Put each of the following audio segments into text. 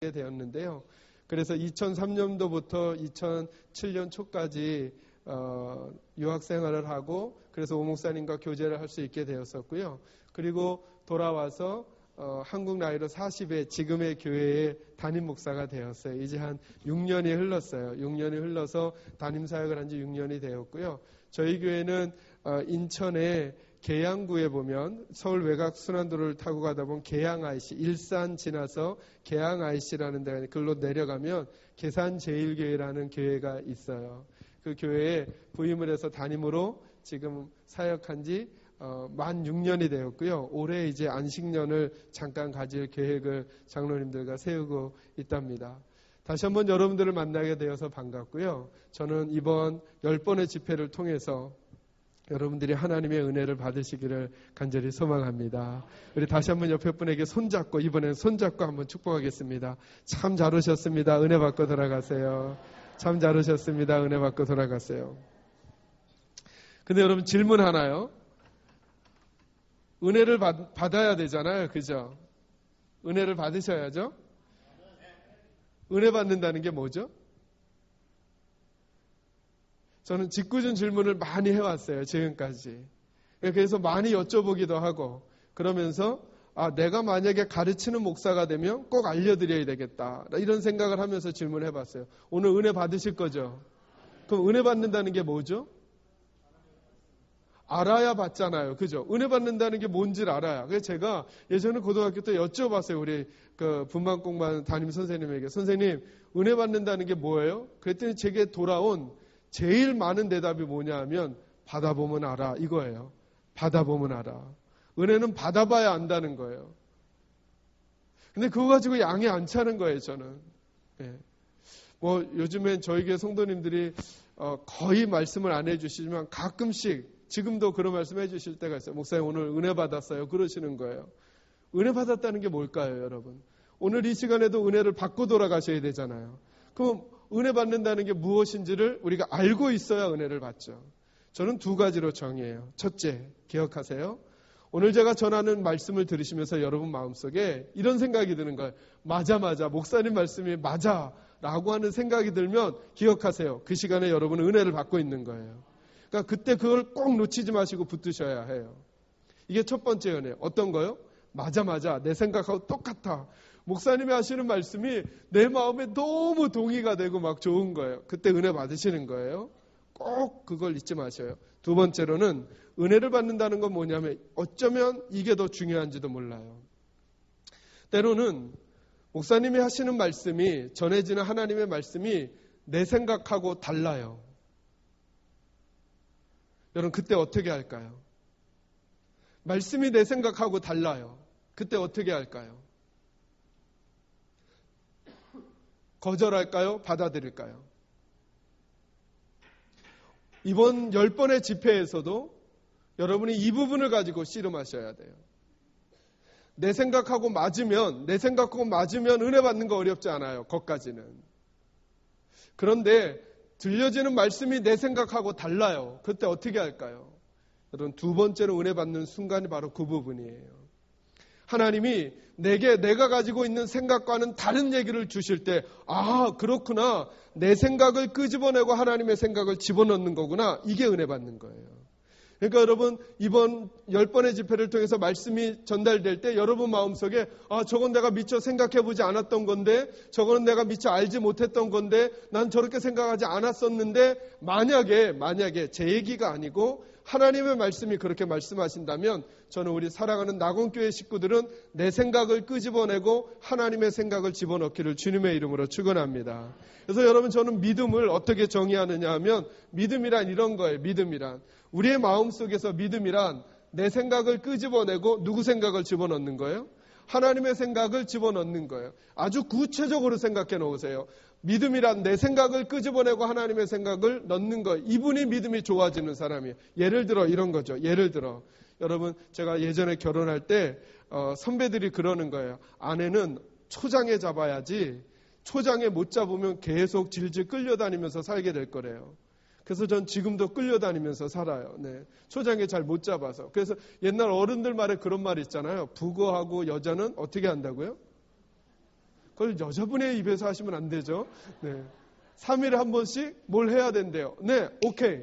되었는데요. 그래서 2003년도부터 2007년 초까지 유학생활을 하고 그래서 오 목사님과 교제를 할 수 있게 되었었고요. 그리고 돌아와서 한국 나이로 40에 지금의 교회의 담임 목사가 되었어요. 이제 한 6년이 흘렀어요. 6년이 흘러서 담임 사역을 한 지 6년이 되었고요. 저희 교회는 인천의 계양구에 보면 서울 외곽 순환도로를 타고 가다 보면 계양 IC, 일산 지나서 계양 IC라는 데가 글로 내려가면 계산제일교회라는 교회가 있어요. 그 교회에 부임을 해서 담임으로 지금 사역한 지 만 6년이 되었고요. 올해 이제 안식년을 잠깐 가질 계획을 장로님들과 세우고 있답니다. 다시 한번 여러분들을 만나게 되어서 반갑고요. 저는 이번 10번의 집회를 통해서 여러분들이 하나님의 은혜를 받으시기를 간절히 소망합니다. 우리 다시 한번 옆에 분에게 손잡고 이번엔 손잡고 한번 축복하겠습니다. 참 잘 오셨습니다. 은혜 받고 돌아가세요. 참 잘 오셨습니다. 은혜 받고 돌아가세요. 근데 여러분 질문 하나요? 은혜를 받아야 되잖아요. 그죠? 은혜를 받으셔야죠. 은혜 받는다는 게 뭐죠? 저는 짓궂은 질문을 많이 해왔어요. 지금까지. 그래서 많이 여쭤보기도 하고 그러면서 내가 만약에 가르치는 목사가 되면 꼭 알려드려야 되겠다. 이런 생각을 하면서 질문해봤어요. 오늘 은혜 받으실 거죠? 그럼 은혜 받는다는 게 뭐죠? 알아야 받잖아요. 그죠? 은혜 받는다는 게 뭔지를 알아야. 그래서 제가 예전에 고등학교 때 여쭤봤어요. 우리 분만공반 담임 선생님에게. 선생님, 은혜 받는다는 게 뭐예요? 그랬더니 제게 돌아온 제일 많은 대답이 뭐냐 하면 받아보면 알아. 이거예요. 받아보면 알아. 은혜는 받아봐야 안다는 거예요. 근데 그거 가지고 양이 안 차는 거예요, 저는. 예. 요즘엔 저희 교회 성도님들이 거의 말씀을 안 해주시지만 가끔씩 지금도 그런 말씀 해주실 때가 있어요. 목사님 오늘 은혜 받았어요. 그러시는 거예요. 은혜 받았다는 게 뭘까요, 여러분? 오늘 이 시간에도 은혜를 받고 돌아가셔야 되잖아요. 그럼 은혜 받는다는 게 무엇인지를 우리가 알고 있어야 은혜를 받죠. 저는 두 가지로 정의해요. 첫째, 기억하세요. 오늘 제가 전하는 말씀을 들으시면서 여러분 마음속에 이런 생각이 드는 거예요. 맞아. 목사님 말씀이 맞아. 라고 하는 생각이 들면 기억하세요. 그 시간에 여러분은 은혜를 받고 있는 거예요. 그러니까 그때 그걸 꼭 놓치지 마시고 붙드셔야 해요. 이게 첫 번째 은혜. 어떤 거요? 맞아. 내 생각하고 똑같아. 목사님이 하시는 말씀이 내 마음에 너무 동의가 되고 막 좋은 거예요. 그때 은혜 받으시는 거예요. 꼭 그걸 잊지 마셔요. 두 번째로는 은혜를 받는다는 건 뭐냐면 어쩌면 이게 더 중요한지도 몰라요. 때로는 목사님이 하시는 말씀이 전해지는 하나님의 말씀이 내 생각하고 달라요. 여러분 그때 어떻게 할까요? 말씀이 내 생각하고 달라요. 그때 어떻게 할까요? 거절할까요? 받아들일까요? 이번 10번의 집회에서도 여러분이 이 부분을 가지고 씨름하셔야 돼요. 내 생각하고 맞으면 은혜 받는 거 어렵지 않아요. 거기까지는. 그런데 들려지는 말씀이 내 생각하고 달라요. 그때 어떻게 할까요? 여러분 두 번째로 은혜 받는 순간이 바로 그 부분이에요. 하나님이 내가 가지고 있는 생각과는 다른 얘기를 주실 때 그렇구나. 내 생각을 끄집어내고 하나님의 생각을 집어넣는 거구나. 이게 은혜 받는 거예요. 그러니까 여러분 이번 10번의 집회를 통해서 말씀이 전달될 때 여러분 마음속에 저건 내가 미처 생각해보지 않았던 건데 저건 내가 미처 알지 못했던 건데 난 저렇게 생각하지 않았었는데 만약에 제 얘기가 아니고 하나님의 말씀이 그렇게 말씀하신다면 저는 우리 사랑하는 낙원교회 식구들은 내 생각을 끄집어내고 하나님의 생각을 집어넣기를 주님의 이름으로 축원합니다. 그래서 여러분 저는 믿음을 어떻게 정의하느냐 하면 믿음이란 이런 거예요. 믿음이란 우리의 마음속에서 믿음이란 내 생각을 끄집어내고 누구 생각을 집어넣는 거예요? 하나님의 생각을 집어넣는 거예요. 아주 구체적으로 생각해 놓으세요. 믿음이란 내 생각을 끄집어내고 하나님의 생각을 넣는 거예요. 이분이 믿음이 좋아지는 사람이에요. 예를 들어 이런 거죠. 예를 들어 여러분 제가 예전에 결혼할 때 선배들이 그러는 거예요. 아내는 초장에 잡아야지 초장에 못 잡으면 계속 질질 끌려다니면서 살게 될 거래요. 그래서 전 지금도 끌려다니면서 살아요. 네. 초장에 잘 못 잡아서. 그래서 옛날 어른들 말에 그런 말이 있잖아요. 부거하고 여자는 어떻게 한다고요? 그걸 여자분의 입에서 하시면 안 되죠. 네. 3일에 한 번씩 뭘 해야 된대요. 네, 오케이.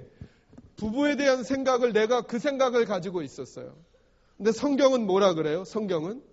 부부에 대한 생각을 내가 그 생각을 가지고 있었어요. 근데 성경은 뭐라 그래요? 성경은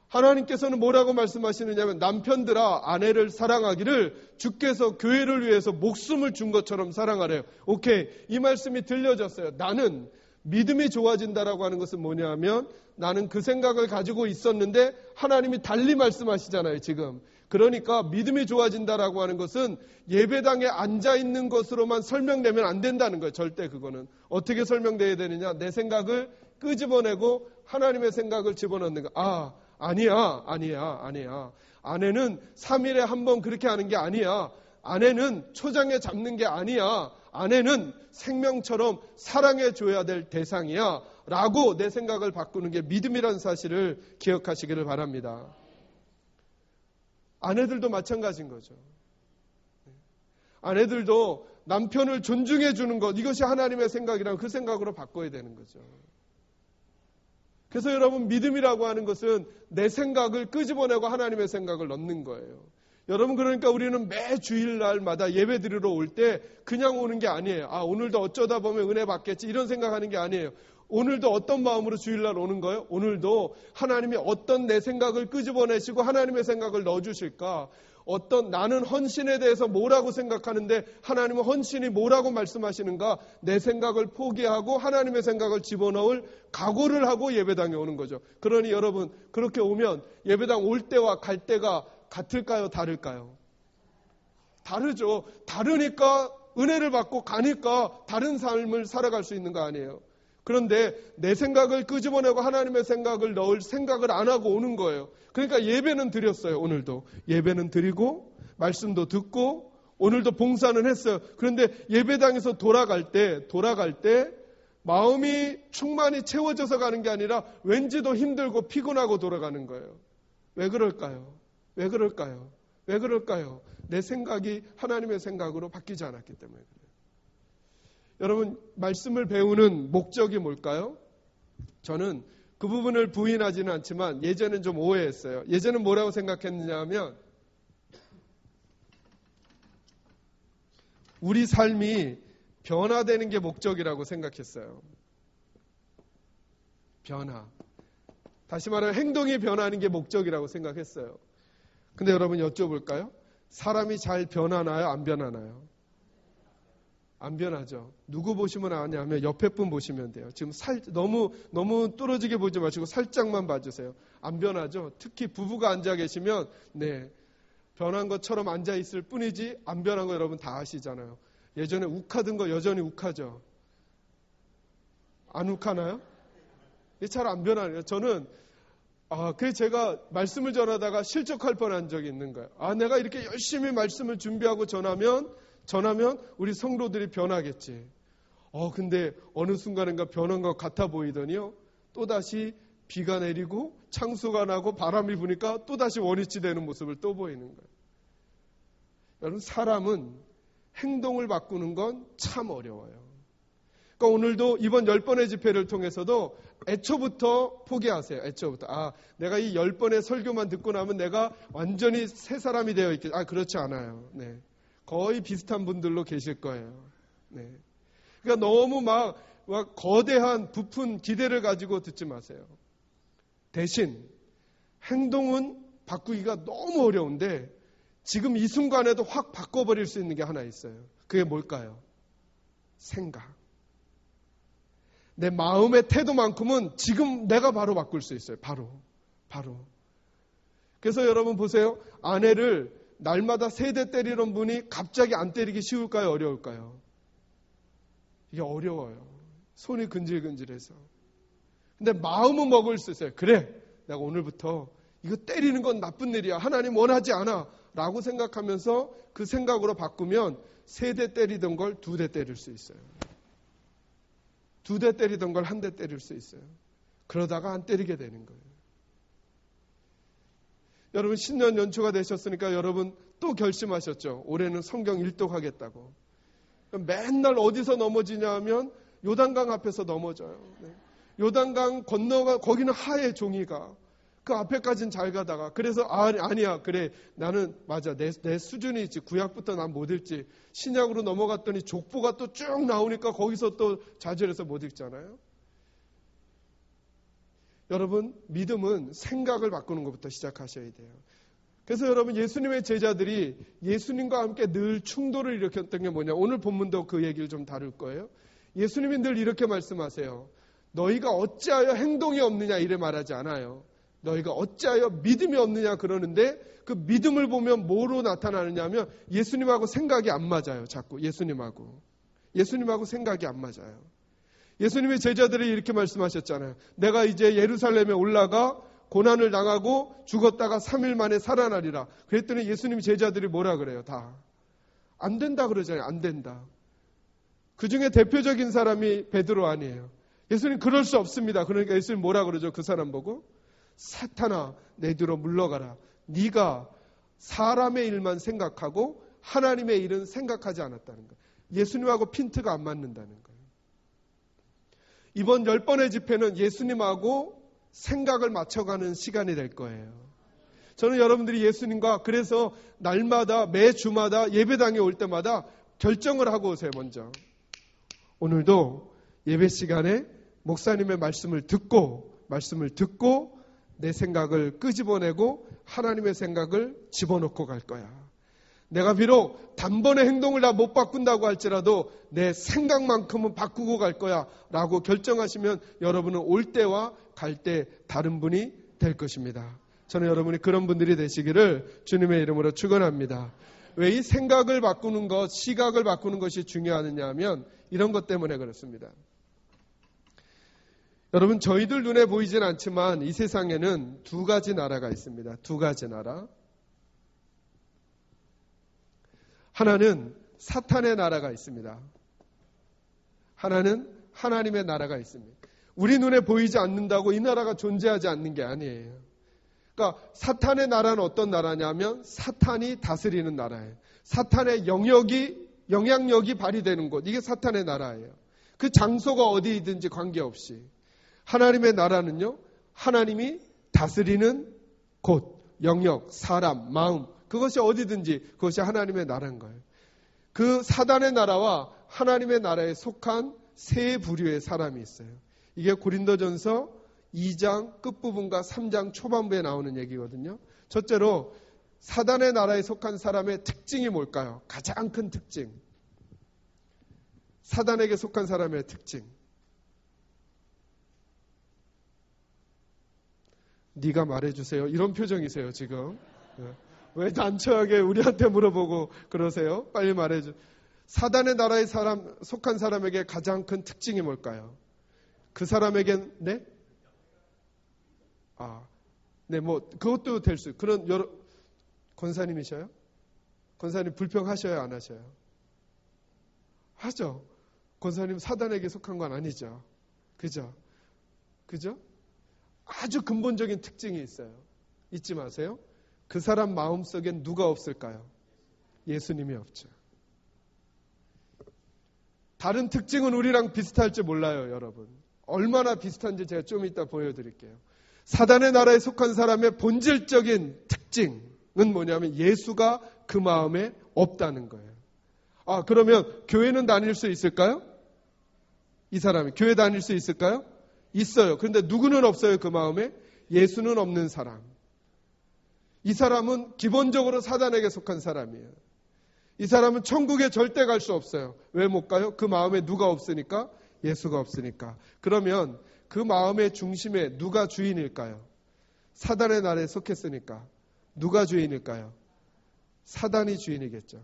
하나님께서는 뭐라고 말씀하시느냐면 남편들아 아내를 사랑하기를 주께서 교회를 위해서 목숨을 준 것처럼 사랑하래요. 오케이. 이 말씀이 들려졌어요. 나는 믿음이 좋아진다라고 하는 것은 뭐냐면 나는 그 생각을 가지고 있었는데 하나님이 달리 말씀하시잖아요. 지금. 그러니까 믿음이 좋아진다라고 하는 것은 예배당에 앉아있는 것으로만 설명되면 안 된다는 거예요. 절대 그거는. 어떻게 설명돼야 되느냐. 내 생각을 끄집어내고 하나님의 생각을 집어넣는 거. 아니야. 아내는 3일에 한 번 그렇게 하는 게 아니야. 아내는 초장에 잡는 게 아니야. 아내는 생명처럼 사랑해줘야 될 대상이야. 라고 내 생각을 바꾸는 게 믿음이라는 사실을 기억하시기를 바랍니다. 아내들도 마찬가지인 거죠. 아내들도 남편을 존중해 주는 것, 이것이 하나님의 생각이라면 그 생각으로 바꿔야 되는 거죠. 그래서 여러분 믿음이라고 하는 것은 내 생각을 끄집어내고 하나님의 생각을 넣는 거예요. 여러분 그러니까 우리는 매 주일날마다 예배 드리러 올 때 그냥 오는 게 아니에요. 오늘도 어쩌다 보면 은혜 받겠지 이런 생각하는 게 아니에요. 오늘도 어떤 마음으로 주일날 오는 거예요? 오늘도 하나님이 어떤 내 생각을 끄집어내시고 하나님의 생각을 넣어주실까? 나는 헌신에 대해서 뭐라고 생각하는데 하나님은 헌신이 뭐라고 말씀하시는가? 내 생각을 포기하고 하나님의 생각을 집어넣을 각오를 하고 예배당에 오는 거죠. 그러니 여러분 그렇게 오면 예배당 올 때와 갈 때가 같을까요? 다를까요? 다르죠. 다르니까 은혜를 받고 가니까 다른 삶을 살아갈 수 있는 거 아니에요. 그런데 내 생각을 끄집어내고 하나님의 생각을 넣을 생각을 안 하고 오는 거예요. 그러니까 예배는 드렸어요. 오늘도 예배는 드리고 말씀도 듣고 오늘도 봉사는 했어요. 그런데 예배당에서 돌아갈 때 마음이 충만히 채워져서 가는 게 아니라 왠지도 힘들고 피곤하고 돌아가는 거예요. 왜 그럴까요? 내 생각이 하나님의 생각으로 바뀌지 않았기 때문에 그래요. 여러분 말씀을 배우는 목적이 뭘까요? 저는 그 부분을 부인하지는 않지만 예전엔 좀 오해했어요. 예전엔 뭐라고 생각했느냐 하면 우리 삶이 변화되는 게 목적이라고 생각했어요. 변화. 다시 말하면 행동이 변하는 게 목적이라고 생각했어요. 근데 여러분 여쭤볼까요? 사람이 잘 변하나요? 안 변하나요? 안 변하죠. 누구 보시면 아냐면 옆에 분 보시면 돼요. 지금 너무 뚫어지게 보지 마시고 살짝만 봐주세요. 안 변하죠. 특히 부부가 앉아 계시면 변한 것처럼 앉아 있을 뿐이지 안 변한 거 여러분 다 아시잖아요. 예전에 욱하던 거 여전히 욱하죠. 안 욱하나요? 잘 안 변하네요. 저는 그래서 제가 말씀을 전하다가 실족할 뻔한 적이 있는 거예요. 내가 이렇게 열심히 말씀을 준비하고 전하면 우리 성도들이 변하겠지. 근데 어느 순간인가 변한 것 같아 보이더니요. 또다시 비가 내리고 창수가 나고 바람이 부니까 또다시 원위치 되는 모습을 또 보이는 거예요. 여러분 사람은 행동을 바꾸는 건 참 어려워요. 그러니까 오늘도 이번 10번의 집회를 통해서도 애초부터 포기하세요. 애초부터. 내가 이 10번의 설교만 듣고 나면 내가 완전히 새 사람이 되어 있겠지. 그렇지 않아요. 네. 거의 비슷한 분들로 계실 거예요. 네. 그러니까 너무 막 거대한 부푼 기대를 가지고 듣지 마세요. 대신 행동은 바꾸기가 너무 어려운데 지금 이 순간에도 확 바꿔버릴 수 있는 게 하나 있어요. 그게 뭘까요? 생각. 내 마음의 태도만큼은 지금 내가 바로 바꿀 수 있어요. 바로. 그래서 여러분 보세요. 아내를 날마다 3대 때리는 분이 갑자기 안 때리기 쉬울까요? 어려울까요? 이게 어려워요. 손이 근질근질해서. 근데 마음은 먹을 수 있어요. 그래, 내가 오늘부터 이거 때리는 건 나쁜 일이야. 하나님 원하지 않아. 라고 생각하면서 그 생각으로 바꾸면 3대 때리던 걸 2대 때릴 수 있어요. 2대 때리던 걸 1대 때릴 수 있어요. 그러다가 안 때리게 되는 거예요. 여러분 신년 연초가 되셨으니까 여러분 또 결심하셨죠. 올해는 성경 일독하겠다고. 맨날 어디서 넘어지냐 하면 요단강 앞에서 넘어져요. 요단강 건너가 거기는 하의 종이가. 그 앞에까지는 잘 가다가 그래서 아니야 그래 나는 맞아 내 수준이 있지 구약부터 난 못 읽지 신약으로 넘어갔더니 족보가 또 쭉 나오니까 거기서 또 좌절해서 못 읽잖아요. 여러분 믿음은 생각을 바꾸는 것부터 시작하셔야 돼요. 그래서 여러분 예수님의 제자들이 예수님과 함께 늘 충돌을 일으켰던 게 뭐냐. 오늘 본문도 그 얘기를 좀 다룰 거예요. 예수님이 늘 이렇게 말씀하세요. 너희가 어찌하여 행동이 없느냐 이래 말하지 않아요. 너희가 어찌하여 믿음이 없느냐 그러는데 그 믿음을 보면 뭐로 나타나느냐 하면 예수님하고 생각이 안 맞아요. 자꾸 예수님하고 생각이 안 맞아요. 예수님의 제자들이 이렇게 말씀하셨잖아요. 내가 이제 예루살렘에 올라가 고난을 당하고 죽었다가 3일 만에 살아나리라. 그랬더니 예수님 제자들이 뭐라 그래요? 다 안 된다 그러잖아요. 안 된다. 그 중에 대표적인 사람이 베드로 아니에요. 예수님 그럴 수 없습니다. 그러니까 예수님 뭐라 그러죠? 그 사람 보고 사탄아 내 뒤로 물러가라. 네가 사람의 일만 생각하고 하나님의 일은 생각하지 않았다는 거예요. 예수님하고 핀트가 안 맞는다는 거예요. 이번 10번의 집회는 예수님하고 생각을 맞춰가는 시간이 될 거예요. 저는 여러분들이 예수님과 그래서 날마다 매주마다 예배당에 올 때마다 결정을 하고 오세요. 먼저 오늘도 예배 시간에 목사님의 말씀을 듣고 내 생각을 끄집어내고 하나님의 생각을 집어넣고 갈 거야. 내가 비록 단번에 행동을 다 못 바꾼다고 할지라도 내 생각만큼은 바꾸고 갈 거야 라고 결정하시면 여러분은 올 때와 갈 때 다른 분이 될 것입니다. 저는 여러분이 그런 분들이 되시기를 주님의 이름으로 축원합니다. 왜 이 생각을 바꾸는 것, 시각을 바꾸는 것이 중요하느냐 하면 이런 것 때문에 그렇습니다. 여러분 저희들 눈에 보이진 않지만 이 세상에는 두 가지 나라가 있습니다. 두 가지 나라. 하나는 사탄의 나라가 있습니다. 하나는 하나님의 나라가 있습니다. 우리 눈에 보이지 않는다고 이 나라가 존재하지 않는 게 아니에요. 그러니까 사탄의 나라는 어떤 나라냐면 사탄이 다스리는 나라예요. 사탄의 영향력이 발휘되는 곳. 이게 사탄의 나라예요. 그 장소가 어디이든지 관계없이. 하나님의 나라는요. 하나님이 다스리는 곳, 영역, 사람, 마음. 그것이 어디든지 그것이 하나님의 나라인 거예요. 그 사단의 나라와 하나님의 나라에 속한 세 부류의 사람이 있어요. 이게 고린도전서 2장 끝부분과 3장 초반부에 나오는 얘기거든요. 첫째로 사단의 나라에 속한 사람의 특징이 뭘까요? 가장 큰 특징. 사단에게 속한 사람의 특징. 네가 말해주세요. 이런 표정이세요 지금. 왜 난처하게 우리한테 물어보고 그러세요? 빨리 말해줘. 사단의 나라에 속한 사람에게 가장 큰 특징이 뭘까요? 그 사람에겐 네? 그것도 될 수. 그런 여러 권사님이셔요? 권사님 불평하셔요, 안 하셔요? 하죠. 권사님 사단에게 속한 건 아니죠. 그죠? 아주 근본적인 특징이 있어요. 잊지 마세요. 그 사람 마음속엔 누가 없을까요? 예수님이 없죠. 다른 특징은 우리랑 비슷할지 몰라요, 여러분. 얼마나 비슷한지 제가 좀 이따 보여드릴게요. 사단의 나라에 속한 사람의 본질적인 특징은 뭐냐면 예수가 그 마음에 없다는 거예요. 그러면 교회는 다닐 수 있을까요? 이 사람이 교회 다닐 수 있을까요? 있어요. 그런데 누구는 없어요, 그 마음에? 예수는 없는 사람. 이 사람은 기본적으로 사단에게 속한 사람이에요. 이 사람은 천국에 절대 갈 수 없어요. 왜 못 가요? 그 마음에 누가 없으니까? 예수가 없으니까. 그러면 그 마음의 중심에 누가 주인일까요? 사단의 나라에 속했으니까. 누가 주인일까요? 사단이 주인이겠죠.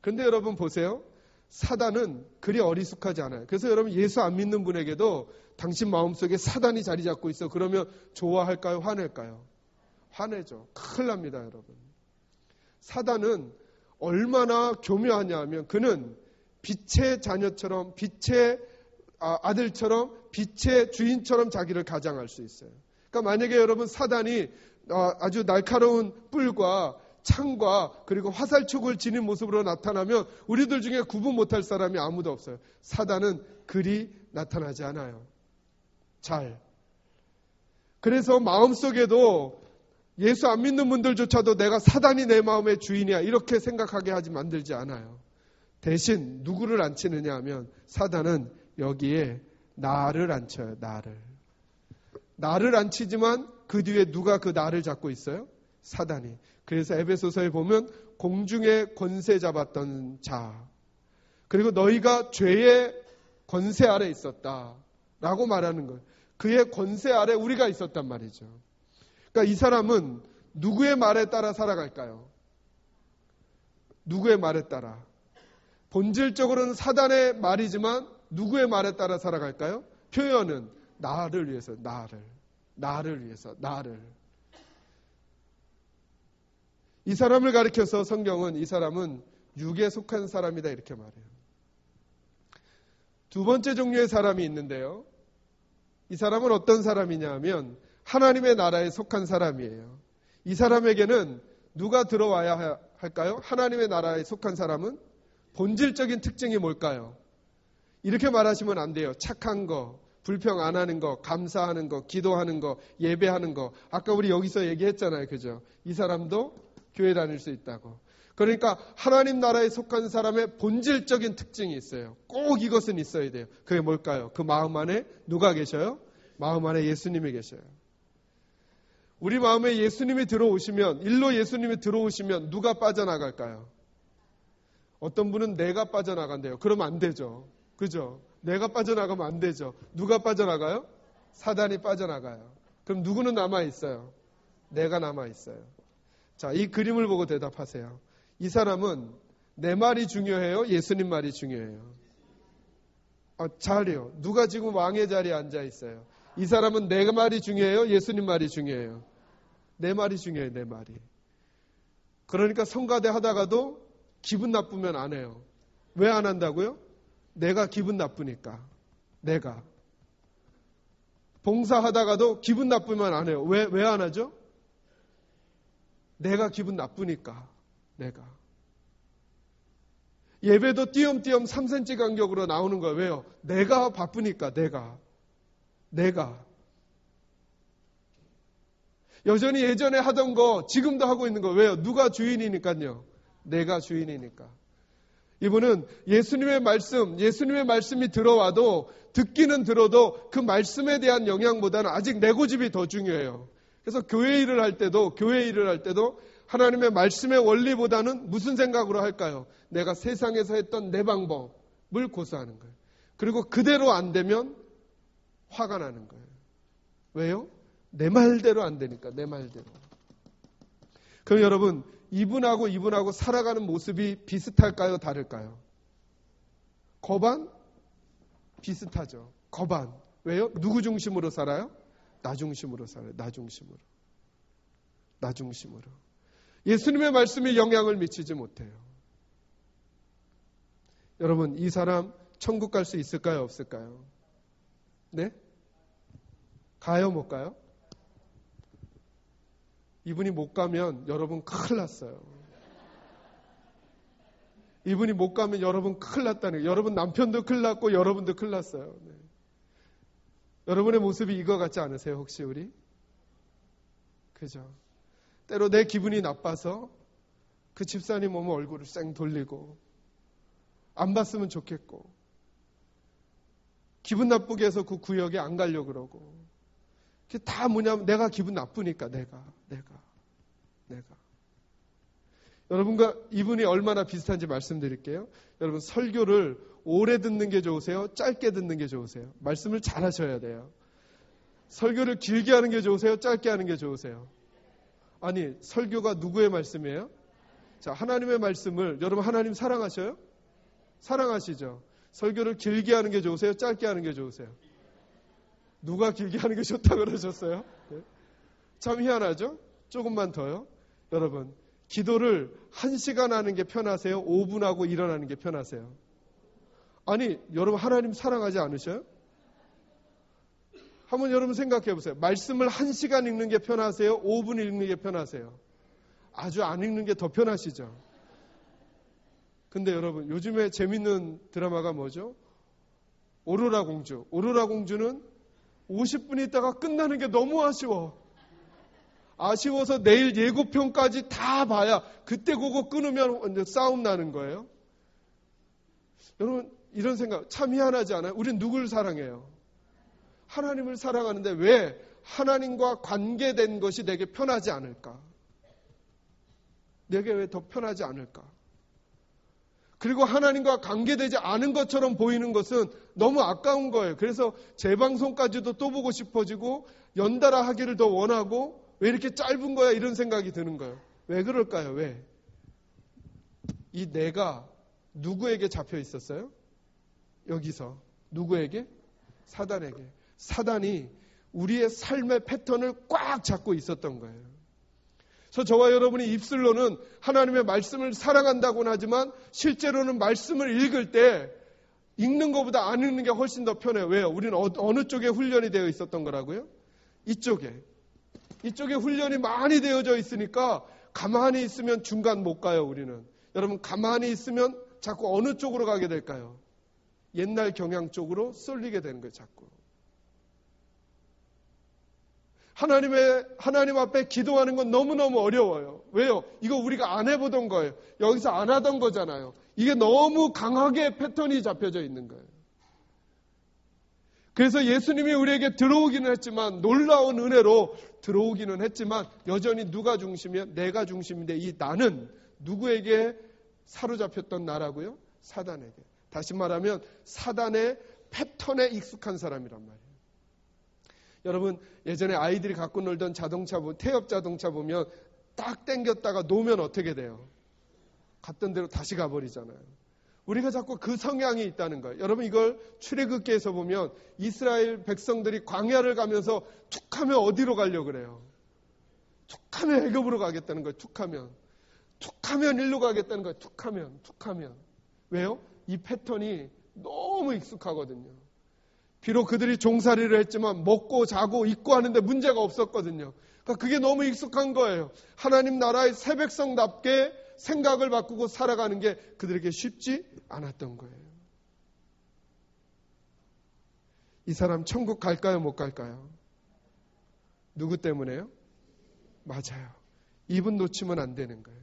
그런데 여러분 보세요. 사단은 그리 어리숙하지 않아요. 그래서 여러분 예수 안 믿는 분에게도 당신 마음속에 사단이 자리 잡고 있어. 그러면 좋아할까요? 화낼까요? 화내죠. 큰일 납니다, 여러분. 사단은 얼마나 교묘하냐 하면 그는 빛의 자녀처럼, 빛의 아들처럼, 빛의 주인처럼 자기를 가장할 수 있어요. 그러니까 만약에 여러분 사단이 아주 날카로운 뿔과 창과 그리고 화살촉을 지닌 모습으로 나타나면 우리들 중에 구분 못할 사람이 아무도 없어요. 사단은 그리 나타나지 않아요. 그래서 마음속에도 예수 안 믿는 분들조차도 내가 사단이 내 마음의 주인이야 이렇게 생각하게 하지 만들지 않아요. 대신 누구를 앉히느냐 하면 사단은 여기에 나를 앉혀요. 나를 앉히지만 그 뒤에 누가 그 나를 잡고 있어요? 사단이. 그래서 에베소서에 보면 공중에 권세 잡았던 자, 그리고 너희가 죄의 권세 아래 있었다라고 말하는 거예요. 그의 권세 아래 우리가 있었단 말이죠. 그러니까 이 사람은 누구의 말에 따라 살아갈까요? 누구의 말에 따라? 본질적으로는 사단의 말이지만 누구의 말에 따라 살아갈까요? 표현은 나를 위해서, 나를 위해서. 이 사람을 가리켜서 성경은 이 사람은 육에 속한 사람이다 이렇게 말해요. 두 번째 종류의 사람이 있는데요. 이 사람은 어떤 사람이냐 하면 하나님의 나라에 속한 사람이에요. 이 사람에게는 누가 들어와야 할까요? 하나님의 나라에 속한 사람은 본질적인 특징이 뭘까요? 이렇게 말하시면 안 돼요. 착한 거, 불평 안 하는 거, 감사하는 거, 기도하는 거, 예배하는 거. 아까 우리 여기서 얘기했잖아요. 그죠? 이 사람도 교회 다닐 수 있다고. 그러니까 하나님 나라에 속한 사람의 본질적인 특징이 있어요. 꼭 이것은 있어야 돼요. 그게 뭘까요? 그 마음 안에 누가 계셔요? 마음 안에 예수님이 계셔요. 우리 마음에 예수님이 들어오시면, 일로 예수님이 들어오시면 누가 빠져나갈까요? 어떤 분은 내가 빠져나간대요. 그러면 안 되죠. 그죠? 내가 빠져나가면 안 되죠. 누가 빠져나가요? 사단이 빠져나가요. 그럼 누구는 남아있어요? 내가 남아있어요. 자, 이 그림을 보고 대답하세요. 이 사람은 내 말이 중요해요? 예수님 말이 중요해요? 잘해요. 누가 지금 왕의 자리에 앉아 있어요? 이 사람은 내 말이 중요해요? 예수님 말이 중요해요? 내 말이 중요해요. 내 말이. 그러니까 성가대 하다가도 기분 나쁘면 안 해요. 왜 안 한다고요? 내가 기분 나쁘니까. 내가. 봉사하다가도 기분 나쁘면 안 해요. 왜 안 하죠? 내가 기분 나쁘니까. 내가. 예배도 띄엄띄엄 3cm 간격으로 나오는 거예요. 왜요? 내가 바쁘니까. 내가. 여전히 예전에 하던 거 지금도 하고 있는 거. 왜요? 누가 주인이니까요. 내가 주인이니까. 이분은 예수님의 말씀이 들어와도 듣기는 들어도 그 말씀에 대한 영향보다는 아직 내 고집이 더 중요해요. 그래서 교회 일을 할 때도 하나님의 말씀의 원리보다는 무슨 생각으로 할까요? 내가 세상에서 했던 내 방법을 고수하는 거예요. 그리고 그대로 안 되면 화가 나는 거예요. 왜요? 내 말대로 안 되니까, 내 말대로. 그럼 여러분, 이분하고 살아가는 모습이 비슷할까요? 다를까요? 거반? 비슷하죠. 거반. 왜요? 누구 중심으로 살아요? 나 중심으로 살아요. 나 중심으로. 예수님의 말씀이 영향을 미치지 못해요. 여러분, 이 사람 천국 갈 수 있을까요? 없을까요? 네? 가요? 못 가요? 이분이 못 가면 여러분 큰일 났어요. 이분이 못 가면 여러분 큰일 났다는 거예요. 여러분 남편도 큰일 났고 여러분도 큰일 났어요. 네. 여러분의 모습이 이거 같지 않으세요? 혹시 우리? 그죠? 때로 내 기분이 나빠서 그 집사님 오면 얼굴을 쌩 돌리고 안 봤으면 좋겠고 기분 나쁘게 해서 그 구역에 안 가려고 그러고 그게 다 뭐냐면 내가 기분 나쁘니까 내가 여러분과 이분이 얼마나 비슷한지 말씀드릴게요. 여러분 설교를 오래 듣는 게 좋으세요? 짧게 듣는 게 좋으세요? 말씀을 잘 하셔야 돼요. 설교를 길게 하는 게 좋으세요? 짧게 하는 게 좋으세요? 아니 설교가 누구의 말씀이에요? 자, 하나님의 말씀을 여러분 하나님 사랑하셔요? 사랑하시죠? 설교를 길게 하는 게 좋으세요? 짧게 하는 게 좋으세요? 누가 길게 하는 게 좋다고 그러셨어요? 네. 참 희한하죠? 조금만 더요. 여러분 기도를 1시간 하는 게 편하세요? 5분 하고 일어나는 게 편하세요? 아니 여러분 하나님 사랑하지 않으셔요? 한번 여러분 생각해 보세요. 말씀을 1시간 읽는 게 편하세요? 5분 읽는 게 편하세요? 아주 안 읽는 게 더 편하시죠? 근데 여러분 요즘에 재밌는 드라마가 뭐죠? 오로라 공주. 오로라 공주는 50분 있다가 끝나는 게 너무 아쉬워. 아쉬워서 내일 예고편까지 다 봐야 그때 그거 끊으면 싸움 나는 거예요. 여러분 이런 생각 참 희한하지 않아요? 우린 누굴 사랑해요? 하나님을 사랑하는데 왜 하나님과 관계된 것이 내게 편하지 않을까? 내게 왜 더 편하지 않을까? 그리고 하나님과 관계되지 않은 것처럼 보이는 것은 너무 아까운 거예요. 그래서 재방송까지도 또 보고 싶어지고 연달아 하기를 더 원하고 왜 이렇게 짧은 거야? 이런 생각이 드는 거예요. 왜 그럴까요? 왜? 이 내가 누구에게 잡혀 있었어요? 여기서. 누구에게? 사단에게. 사단이 우리의 삶의 패턴을 꽉 잡고 있었던 거예요. 그래서 저와 여러분이 입술로는 하나님의 말씀을 사랑한다고는 하지만 실제로는 말씀을 읽을 때 읽는 것보다 안 읽는 게 훨씬 더 편해요. 왜요? 우리는 어느 쪽에 훈련이 되어 있었던 거라고요? 이쪽에 훈련이 많이 되어져 있으니까 가만히 있으면 중간 못 가요. 우리는. 여러분 가만히 있으면 자꾸 어느 쪽으로 가게 될까요? 옛날 경향 쪽으로 쏠리게 되는 거예요. 자꾸. 하나님 앞에 기도하는 건 너무너무 어려워요. 왜요? 이거 우리가 안 해보던 거예요. 여기서 안 하던 거잖아요. 이게 너무 강하게 패턴이 잡혀져 있는 거예요. 그래서 예수님이 우리에게 들어오기는 했지만 놀라운 은혜로 들어오기는 했지만 여전히 누가 중심이야? 내가 중심인데 이 나는 누구에게 사로잡혔던 나라고요? 사단에게. 다시 말하면 사단의 패턴에 익숙한 사람이란 말이에요. 여러분 예전에 아이들이 갖고 놀던 자동차 태엽 자동차 보면 딱 당겼다가 놓으면 어떻게 돼요? 갔던 대로 다시 가버리잖아요. 우리가 자꾸 그 성향이 있다는 거예요. 여러분 이걸 출애굽기에서 보면 이스라엘 백성들이 광야를 가면서 툭하면 어디로 가려고 그래요? 툭하면 애굽으로 가겠다는 거예요. 툭하면 일로 가겠다는 거예요. 툭하면. 왜요? 이 패턴이 너무 익숙하거든요. 비록 그들이 종살이를 했지만 먹고 자고 입고 하는데 문제가 없었거든요. 그러니까 그게 너무 익숙한 거예요. 하나님 나라의 새 백성답게 생각을 바꾸고 살아가는 게 그들에게 쉽지 않았던 거예요. 이 사람 천국 갈까요? 못 갈까요? 누구 때문에요? 맞아요. 이분 놓치면 안 되는 거예요.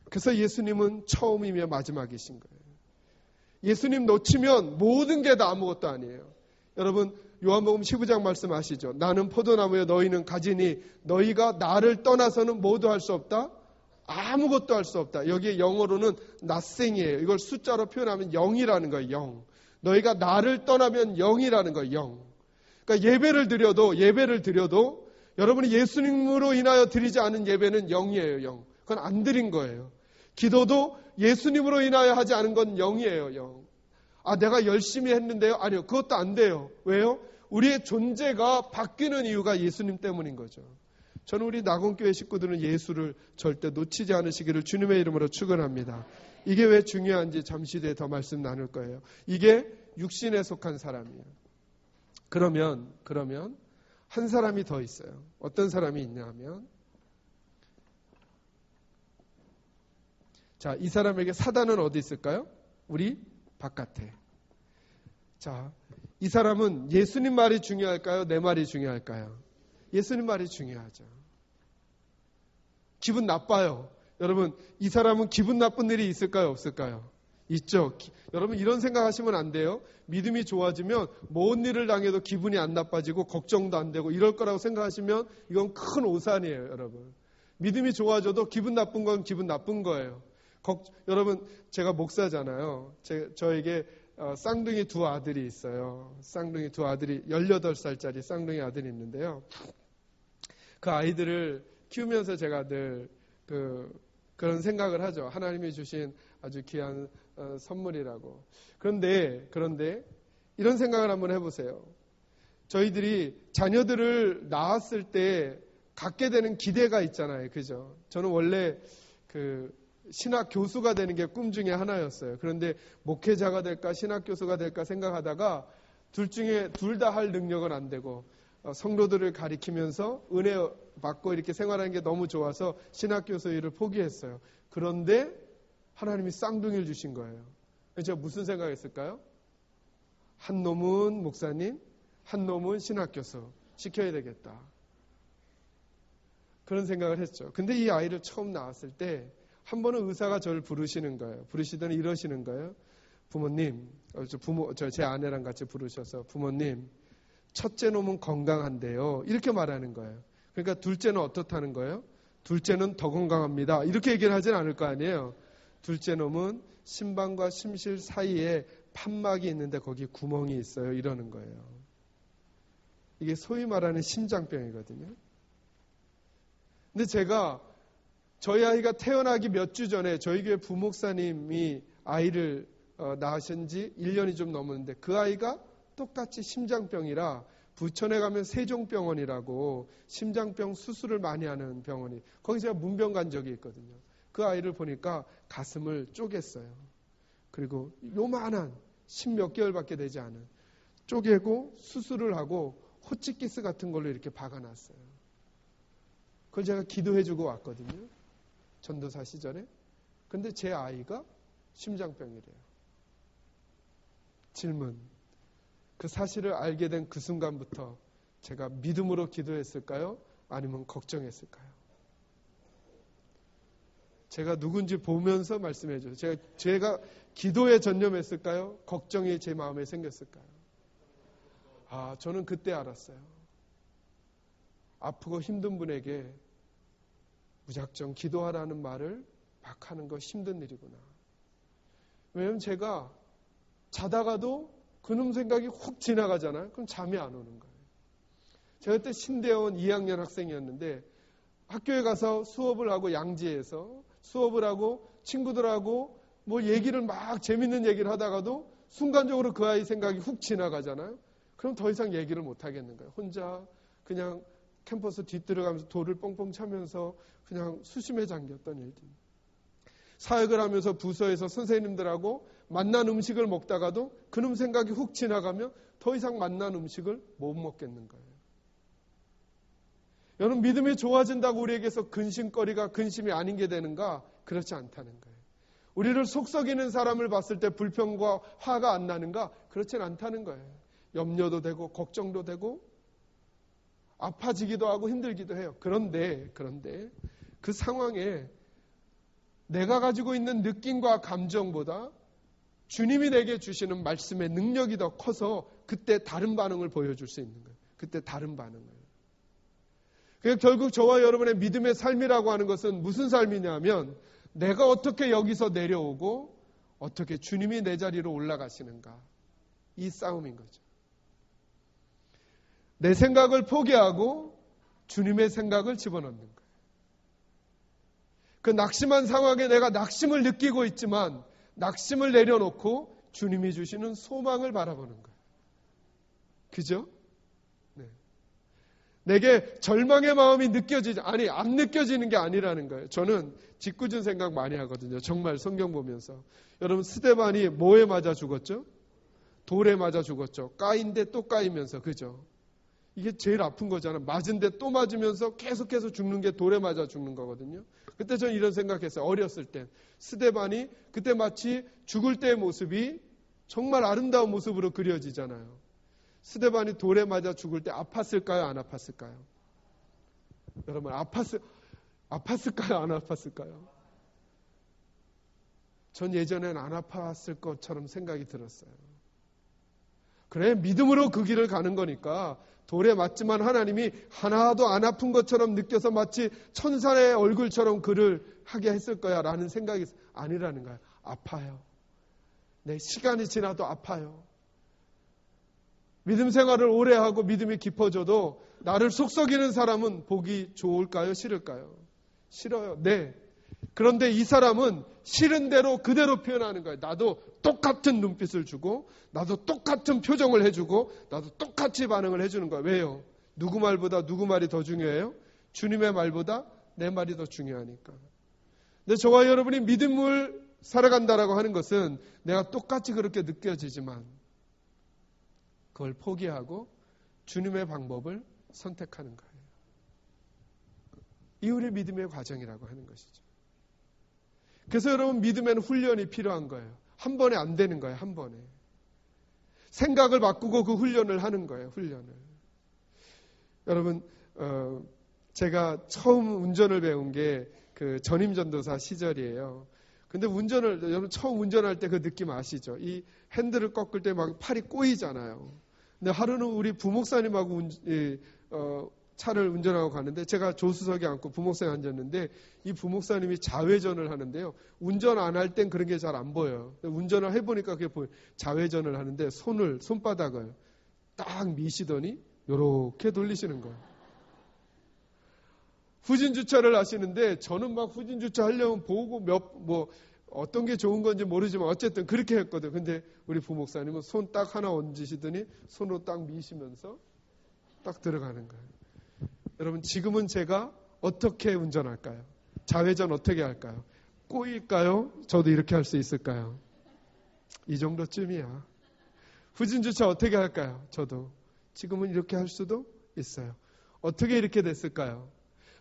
그래서 예수님은 처음이며 마지막이신 거예요. 예수님 놓치면 모든 게 다 아무것도 아니에요. 여러분 요한복음 15장 말씀 아시죠? 나는 포도나무여 너희는 가지니 너희가 나를 떠나서는 뭐도 할 수 없다? 아무것도 할 수 없다. 여기에 영어로는 nothing이에요. 이걸 숫자로 표현하면 0이라는 거예요. 0. 너희가 나를 떠나면 0이라는 거예요. 0. 그러니까 예배를 드려도 여러분이 예수님으로 인하여 드리지 않은 예배는 0이에요. 0. 그건 안 드린 거예요. 기도도 예수님으로 인하여 하지 않은 건 0이에요. 0. 아, 내가 열심히 했는데요? 아니요. 그것도 안 돼요. 왜요? 우리의 존재가 바뀌는 이유가 예수님 때문인 거죠. 저는 우리 낙원교회 식구들은 예수를 절대 놓치지 않으시기를 주님의 이름으로 축원합니다. 이게 왜 중요한지 잠시 뒤에 더 말씀 나눌 거예요. 이게 육신에 속한 사람이에요. 그러면 한 사람이 더 있어요. 어떤 사람이 있냐 하면 자, 이 사람에게 사단은 어디 있을까요? 우리 바깥에. 자, 이 사람은 예수님 말이 중요할까요? 내 말이 중요할까요? 예수님 말이 중요하죠. 기분 나빠요. 여러분, 이 사람은 기분 나쁜 일이 있을까요? 없을까요? 있죠. 여러분 이런 생각하시면 안 돼요. 믿음이 좋아지면 뭔 일을 당해도 기분이 안 나빠지고 걱정도 안 되고 이럴 거라고 생각하시면 이건 큰 오산이에요. 여러분. 믿음이 좋아져도 기분 나쁜 건 기분 나쁜 거예요. 여러분 제가 목사잖아요. 저에게 쌍둥이 두 아들이 있어요. 쌍둥이 두 아들이 18살짜리 쌍둥이 아들이 있는데요. 그 아이들을 키우면서 제가 늘 그런 생각을 하죠. 하나님이 주신 아주 귀한 선물이라고. 그런데 이런 생각을 한번 해보세요. 저희들이 자녀들을 낳았을 때 갖게 되는 기대가 있잖아요. 그죠? 저는 원래 신학 교수가 되는 게 꿈 중에 하나였어요. 그런데 목회자가 될까 신학 교수가 될까 생각하다가 둘 다 할 능력은 안 되고 성도들을 가리키면서 은혜 받고 이렇게 생활하는 게 너무 좋아서 신학 교수 일을 포기했어요. 그런데 하나님이 쌍둥이를 주신 거예요. 제가 무슨 생각했을까요? 한 놈은 목사님, 한 놈은 신학교수 시켜야 되겠다. 그런 생각을 했죠. 근데 이 아이를 처음 낳았을 때 한 번은 의사가 저를 부르시는 거예요. 부르시더니 이러시는 거예요. 부모님, 제 아내랑 같이 부르셔서 부모님, 첫째 놈은 건강한데요. 이렇게 말하는 거예요. 그러니까 둘째는 어떻다는 거예요? 둘째는 더 건강합니다. 이렇게 얘기를 하진 않을 거 아니에요. 둘째 놈은 심방과 심실 사이에 판막이 있는데 거기 구멍이 있어요. 이러는 거예요. 이게 소위 말하는 심장병이거든요. 근데 제가 저희 아이가 태어나기 몇 주 전에 저희 교회 부목사님이 아이를 낳으신 지 1년이 좀 넘었는데 그 아이가 똑같이 심장병이라 부천에 가면 세종병원이라고 심장병 수술을 많이 하는 병원이 거기 제가 문병 간 적이 있거든요. 그 아이를 보니까 가슴을 쪼갰어요. 그리고 요만한 10몇 개월밖에 되지 않은 쪼개고 수술을 하고 호치키스 같은 걸로 이렇게 박아놨어요. 그걸 제가 기도해주고 왔거든요. 전도사 시절에. 근데 제 아이가 심장병이래요. 질문. 그 사실을 알게 된 그 순간부터 제가 믿음으로 기도했을까요? 아니면 걱정했을까요? 제가 누군지 보면서 말씀해 주세요. 제가 기도에 전념했을까요? 걱정이 제 마음에 생겼을까요? 저는 그때 알았어요. 아프고 힘든 분에게 무작정 기도하라는 말을 막 하는 거 힘든 일이구나. 왜냐면 제가 자다가도 그놈 생각이 훅 지나가잖아요. 그럼 잠이 안 오는 거예요. 제가 그때 신대원 2학년 학생이었는데 학교에 가서 수업을 하고 양지에서 수업을 하고 친구들하고 뭐 얘기를 막 재밌는 얘기를 하다가도 순간적으로 그 아이 생각이 훅 지나가잖아요. 그럼 더 이상 얘기를 못 하겠는 거예요. 혼자 그냥 캠퍼스 뒤뜰어가면서 돌을 뻥뻥 차면서 그냥 수심에 잠겼던 일들. 사역을 하면서 부서에서 선생님들하고 맛난 음식을 먹다가도 그놈 생각이 훅 지나가면 더 이상 맛난 음식을 못 먹겠는 거예요. 여러분 믿음이 좋아진다고 우리에게서 근심거리가 근심이 아닌 게 되는가? 그렇지 않다는 거예요. 우리를 속썩이는 사람을 봤을 때 불평과 화가 안 나는가? 그렇진 않다는 거예요. 염려도 되고 걱정도 되고 아파지기도 하고 힘들기도 해요. 그런데 그 상황에 내가 가지고 있는 느낌과 감정보다 주님이 내게 주시는 말씀의 능력이 더 커서 그때 다른 반응을 보여줄 수 있는 거예요. 그때 다른 반응을. 그러니까 결국 저와 여러분의 믿음의 삶이라고 하는 것은 무슨 삶이냐면 내가 어떻게 여기서 내려오고 어떻게 주님이 내 자리로 올라가시는가. 이 싸움인 거죠. 내 생각을 포기하고 주님의 생각을 집어넣는 거예요. 그 낙심한 상황에 내가 낙심을 느끼고 있지만 낙심을 내려놓고 주님이 주시는 소망을 바라보는 거예요. 그죠? 네. 내게 절망의 마음이 안 느껴지는 게 아니라는 거예요. 저는 짓궂은 생각 많이 하거든요. 정말 성경 보면서. 여러분 스데반이 뭐에 맞아 죽었죠? 돌에 맞아 죽었죠. 까인데 또 까이면서. 그죠? 이게 제일 아픈 거잖아요. 맞은데 또 맞으면서 계속해서 죽는 게 돌에 맞아 죽는 거거든요. 그때 저는 이런 생각했어요. 어렸을 때. 스데반이 그때 마치 죽을 때의 모습이 정말 아름다운 모습으로 그려지잖아요. 스데반이 돌에 맞아 죽을 때 아팠을까요? 안 아팠을까요? 여러분 아팠을까요? 안 아팠을까요? 전 예전엔 안 아팠을 것처럼 생각이 들었어요. 그래 믿음으로 그 길을 가는 거니까 돌에 맞지만 하나님이 하나도 안 아픈 것처럼 느껴서 마치 천사의 얼굴처럼 그를 하게 했을 거야 라는 생각이 아니라는 거예요. 아파요. 내 시간이 지나도 아파요. 믿음 생활을 오래 하고 믿음이 깊어져도 나를 속썩이는 사람은 보기 좋을까요? 싫을까요? 싫어요. 네. 그런데 이 사람은 싫은 대로 그대로 표현하는 거예요. 나도 똑같은 눈빛을 주고 나도 똑같은 표정을 해주고 나도 똑같이 반응을 해주는 거예요. 왜요? 누구 말보다 누구 말이 더 중요해요? 주님의 말보다 내 말이 더 중요하니까. 근데 저와 여러분이 믿음을 살아간다라고 하는 것은 내가 똑같이 그렇게 느껴지지만 그걸 포기하고 주님의 방법을 선택하는 거예요. 이 우리 믿음의 과정이라고 하는 것이죠. 그래서 여러분 믿음에는 훈련이 필요한 거예요. 한 번에 안 되는 거예요. 한 번에. 생각을 바꾸고 그 훈련을 하는 거예요. 훈련을. 여러분 제가 처음 운전을 배운 게 그 전임 전도사 시절이에요. 근데 여러분 처음 운전할 때 그 느낌 아시죠? 이 핸들을 꺾을 때 막 팔이 꼬이잖아요. 근데 하루는 우리 부목사님하고 차를 운전하고 가는데 제가 조수석에 앉고 부목사님이 앉았는데 이 부목사님이 좌회전을 하는데요. 운전 안 할 땐 그런 게 잘 안 보여요. 운전을 해보니까 그게 보여요. 좌회전을 하는데 손바닥을 딱 미시더니 요렇게 돌리시는 거예요. 후진주차를 하시는데 저는 막 후진주차 하려면 보고 어떤 게 좋은 건지 모르지만 어쨌든 그렇게 했거든요. 근데 우리 부목사님은 손 딱 하나 얹으시더니 손으로 딱 미시면서 딱 들어가는 거예요. 여러분 지금은 제가 어떻게 운전할까요? 좌회전 어떻게 할까요? 꼬일까요? 저도 이렇게 할 수 있을까요? 이 정도쯤이야. 후진주차 어떻게 할까요? 저도 지금은 이렇게 할 수도 있어요. 어떻게 이렇게 됐을까요?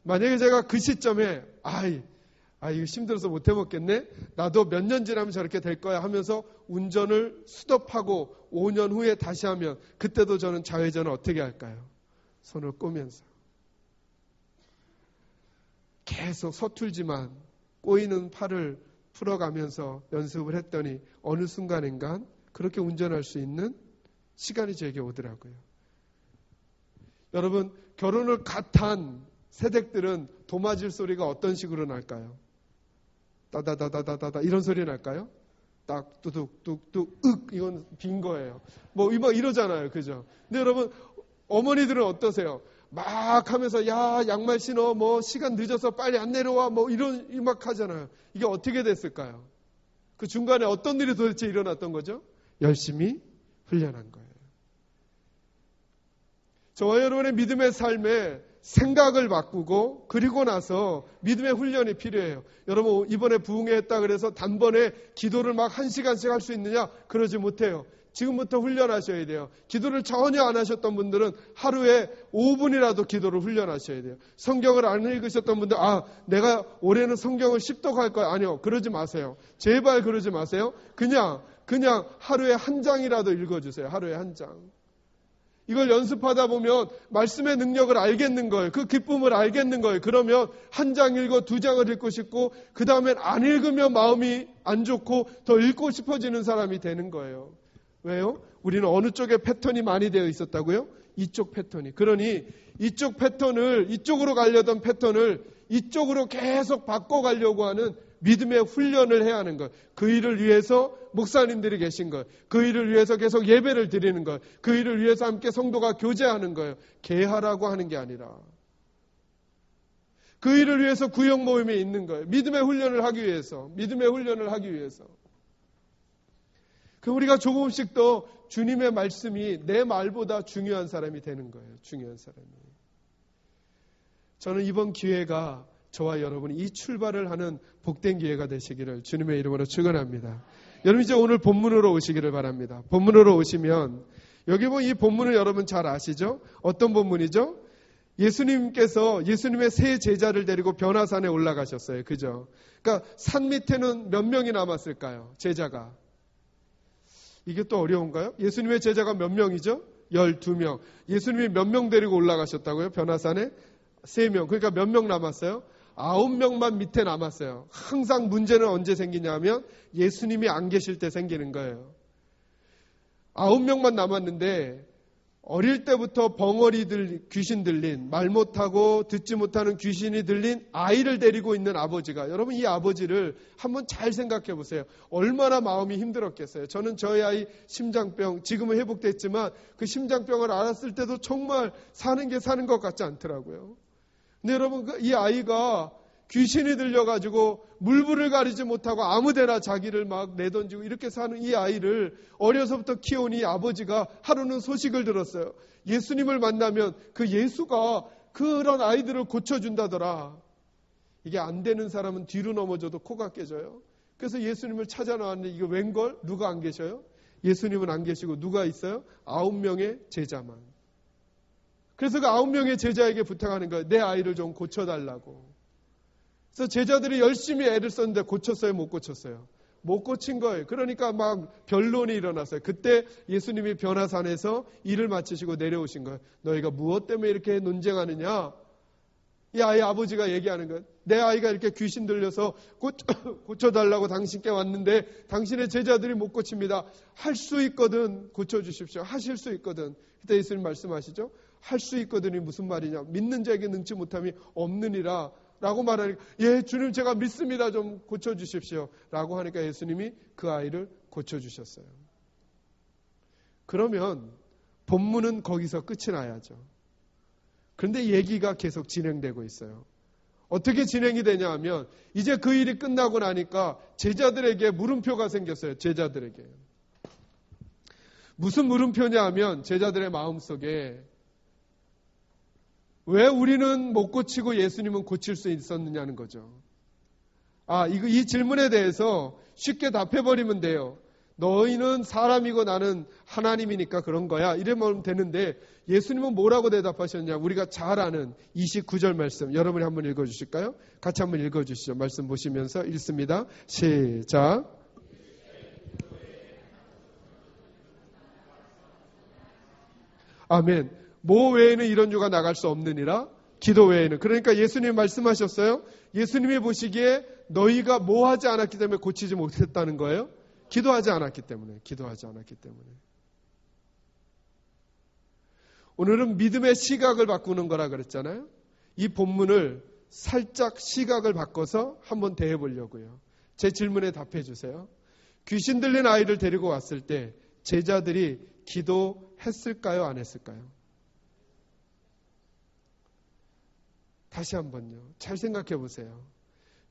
만약에 제가 그 시점에 이거 힘들어서 못 해먹겠네. 나도 몇 년 지나면 저렇게 될 거야 하면서 운전을 스톱하고 5년 후에 다시 하면 그때도 저는 좌회전을 어떻게 할까요? 손을 꼬면서 계속 서툴지만 꼬이는 팔을 풀어가면서 연습을 했더니 어느 순간인가 그렇게 운전할 수 있는 시간이 저에게 오더라고요. 여러분 결혼을 갓 한 새댁들은 도마질 소리가 어떤 식으로 날까요? 따다다다다다 이런 소리 날까요? 딱 뚜둑뚝뚝 이건 빈 거예요. 막 이러잖아요. 그죠? 근데 여러분 어머니들은 어떠세요? 막 하면서 야 양말 신어 시간 늦어서 빨리 안 내려와 이런 막 하잖아요. 이게 어떻게 됐을까요? 그 중간에 어떤 일이 도대체 일어났던 거죠? 열심히 훈련한 거예요. 저와 여러분의 믿음의 삶에 생각을 바꾸고 그리고 나서 믿음의 훈련이 필요해요. 여러분 이번에 부흥회했다 그래서 단번에 기도를 막 1시간씩 할 수 있느냐? 그러지 못해요. 지금부터 훈련하셔야 돼요. 기도를 전혀 안 하셨던 분들은 하루에 5분이라도 기도를 훈련하셔야 돼요. 성경을 안 읽으셨던 분들 내가 올해는 성경을 습독할 거야. 아니요. 그러지 마세요. 제발 그러지 마세요. 그냥 하루에 한 장이라도 읽어주세요. 하루에 한 장. 이걸 연습하다 보면 말씀의 능력을 알겠는 거예요. 그 기쁨을 알겠는 거예요. 그러면 한 장 읽고 2장을 읽고 싶고 그 다음엔 안 읽으면 마음이 안 좋고 더 읽고 싶어지는 사람이 되는 거예요. 왜요? 우리는 어느 쪽에 패턴이 많이 되어 있었다고요? 이쪽 패턴이. 그러니 이쪽 패턴을 이쪽으로 가려던 패턴을 이쪽으로 계속 바꿔가려고 하는 믿음의 훈련을 해야 하는 것. 그 일을 위해서 목사님들이 계신 것. 그 일을 위해서 계속 예배를 드리는 것. 그 일을 위해서 함께 성도가 교제하는 거예요. 개하라고 하는 게 아니라. 그 일을 위해서 구역 모임에 있는 거예요. 믿음의 훈련을 하기 위해서. 믿음의 훈련을 하기 위해서. 우리가 조금씩 더 주님의 말씀이 내 말보다 중요한 사람이 되는 거예요. 중요한 사람이. 저는 이번 기회가 저와 여러분이 이 출발을 하는 복된 기회가 되시기를 주님의 이름으로 축원합니다. 여러분 이제 오늘 본문으로 오시기를 바랍니다. 본문으로 오시면 여기 보면 이 본문을 여러분 잘 아시죠? 어떤 본문이죠? 예수님께서 예수님의 세 제자를 데리고 변화산에 올라가셨어요. 그죠? 그러니까 산 밑에는 몇 명이 남았을까요? 제자가. 이게 또 어려운가요? 예수님의 제자가 몇 명이죠? 12명. 예수님이 몇 명 데리고 올라가셨다고요? 변화산에? 3명. 그러니까 몇 명 남았어요? 9명만 밑에 남았어요. 항상 문제는 언제 생기냐면 예수님이 안 계실 때 생기는 거예요. 9명만 남았는데 어릴 때부터 귀신 들린, 말 못하고 듣지 못하는 귀신이 들린 아이를 데리고 있는 아버지가, 여러분 이 아버지를 한번 잘 생각해 보세요. 얼마나 마음이 힘들었겠어요. 저는 저희 아이 심장병, 지금은 회복됐지만 그 심장병을 알았을 때도 정말 사는 게 사는 것 같지 않더라고요. 근데 여러분 이 아이가 귀신이 들려가지고 물불을 가리지 못하고 아무데나 자기를 막 내던지고 이렇게 사는 이 아이를 어려서부터 키운 이 아버지가 하루는 소식을 들었어요. 예수님을 만나면 그 예수가 그런 아이들을 고쳐준다더라. 이게 안 되는 사람은 뒤로 넘어져도 코가 깨져요. 그래서 예수님을 찾아 나왔는데 이게 웬걸? 누가 안 계셔요? 예수님은 안 계시고 누가 있어요? 9명의 제자만. 그래서 그 9명의 제자에게 부탁하는 거예요. 내 아이를 좀 고쳐달라고. 그래서 제자들이 열심히 애를 썼는데 고쳤어요? 못 고쳤어요? 못 고친 거예요. 그러니까 막 변론이 일어났어요. 그때 예수님이 변화산에서 일을 마치시고 내려오신 거예요. 너희가 무엇 때문에 이렇게 논쟁하느냐? 이 아이 아버지가 얘기하는 거예요. 내 아이가 이렇게 귀신 들려서 고쳐달라고 당신께 왔는데 당신의 제자들이 못 고칩니다. 할 수 있거든 고쳐주십시오. 하실 수 있거든. 그때 예수님 말씀하시죠. 할 수 있거든이 무슨 말이냐. 믿는 자에게 능치 못함이 없느니라 라고 말하니까 예 주님 제가 믿습니다. 좀 고쳐주십시오. 라고 하니까 예수님이 그 아이를 고쳐주셨어요. 그러면 본문은 거기서 끝이 나야죠. 그런데 얘기가 계속 진행되고 있어요. 어떻게 진행이 되냐 하면 이제 그 일이 끝나고 나니까 제자들에게 물음표가 생겼어요. 제자들에게. 무슨 물음표냐 하면 제자들의 마음속에 왜 우리는 못 고치고 예수님은 고칠 수 있었느냐는 거죠. 이 질문에 대해서 쉽게 답해버리면 돼요. 너희는 사람이고 나는 하나님이니까 그런 거야. 이러면 되는데 예수님은 뭐라고 대답하셨냐. 우리가 잘 아는 29절 말씀 여러분이 한번 읽어주실까요? 같이 한번 읽어주시죠. 말씀 보시면서 읽습니다. 시작. 아멘. 뭐 외에는 이런 유가 나갈 수 없느니라. 기도 외에는. 그러니까 예수님이 말씀하셨어요. 예수님이 보시기에 너희가 뭐 하지 않았기 때문에 고치지 못했다는 거예요. 기도하지 않았기 때문에. 오늘은 믿음의 시각을 바꾸는 거라 그랬잖아요. 이 본문을 살짝 시각을 바꿔서 한번 대해 보려고요. 제 질문에 답해 주세요. 귀신 들린 아이를 데리고 왔을 때 제자들이 기도했을까요? 안 했을까요? 다시 한번요. 잘 생각해 보세요.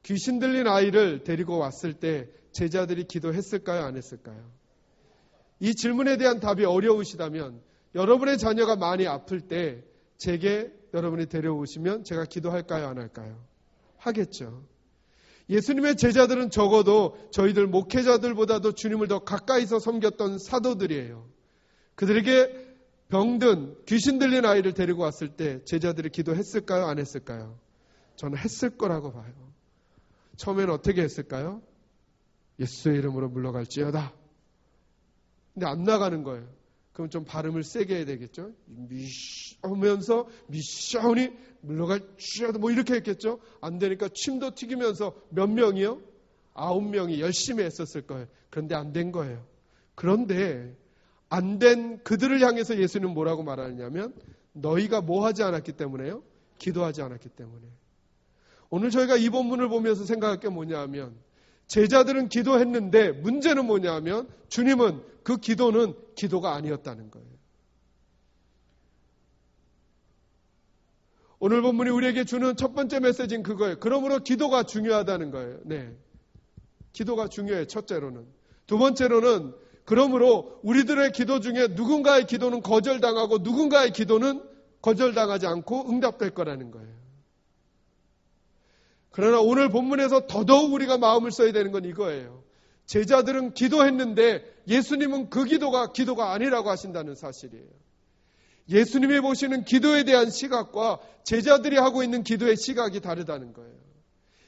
귀신 들린 아이를 데리고 왔을 때 제자들이 기도했을까요? 안 했을까요? 이 질문에 대한 답이 어려우시다면 여러분의 자녀가 많이 아플 때 제게 여러분이 데려오시면 제가 기도할까요? 안 할까요? 하겠죠. 예수님의 제자들은 적어도 저희들 목회자들보다도 주님을 더 가까이서 섬겼던 사도들이에요. 그들에게 병든 귀신 들린 아이를 데리고 왔을 때 제자들이 기도했을까요? 안 했을까요? 저는 했을 거라고 봐요. 처음에는 어떻게 했을까요? 예수의 이름으로 물러갈지어다. 근데 안 나가는 거예요. 그럼 좀 발음을 세게 해야 되겠죠? 하면서 미샤오니 물러갈지어다 뭐 이렇게 했겠죠? 안 되니까 침도 튀기면서 몇 명이요? 9명이 열심히 했었을 거예요. 그런데 안 된 거예요. 그런데 안 된 그들을 향해서 예수는 뭐라고 말하느냐면 너희가 뭐 하지 않았기 때문에요? 기도하지 않았기 때문에. 오늘 저희가 이 본문을 보면서 생각할 게 뭐냐 하면 제자들은 기도했는데 문제는 뭐냐 하면 주님은 그 기도는 기도가 아니었다는 거예요. 오늘 본문이 우리에게 주는 첫 번째 메시지는 그거예요. 그러므로 기도가 중요하다는 거예요. 네, 기도가 중요해요. 첫째로는. 두 번째로는 그러므로 우리들의 기도 중에 누군가의 기도는 거절당하고 누군가의 기도는 거절당하지 않고 응답될 거라는 거예요. 그러나 오늘 본문에서 더더욱 우리가 마음을 써야 되는 건 이거예요. 제자들은 기도했는데 예수님은 그 기도가 아니라고 하신다는 사실이에요. 예수님이 보시는 기도에 대한 시각과 제자들이 하고 있는 기도의 시각이 다르다는 거예요.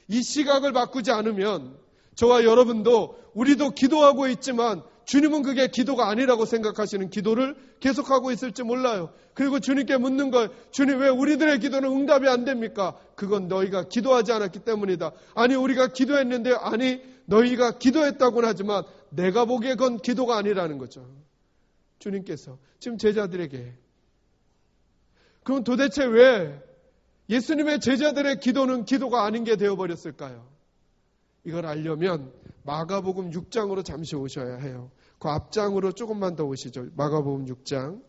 이 시각을 바꾸지 않으면 저와 여러분도 우리도 기도하고 있지만 주님은 그게 기도가 아니라고 생각하시는 기도를 계속하고 있을지 몰라요. 그리고 주님께 묻는 거예요. 주님 왜 우리들의 기도는 응답이 안 됩니까? 그건 너희가 기도하지 않았기 때문이다. 아니 우리가 기도했는데 아니 너희가 기도했다고는 하지만 내가 보기에 그건 기도가 아니라는 거죠. 주님께서 지금 제자들에게. 그럼 도대체 왜 예수님의 제자들의 기도는 기도가 아닌 게 되어버렸을까요? 이걸 알려면 마가복음 6장으로 잠시 오셔야 해요. 그 앞장으로 조금만 더 오시죠. 마가복음 6장.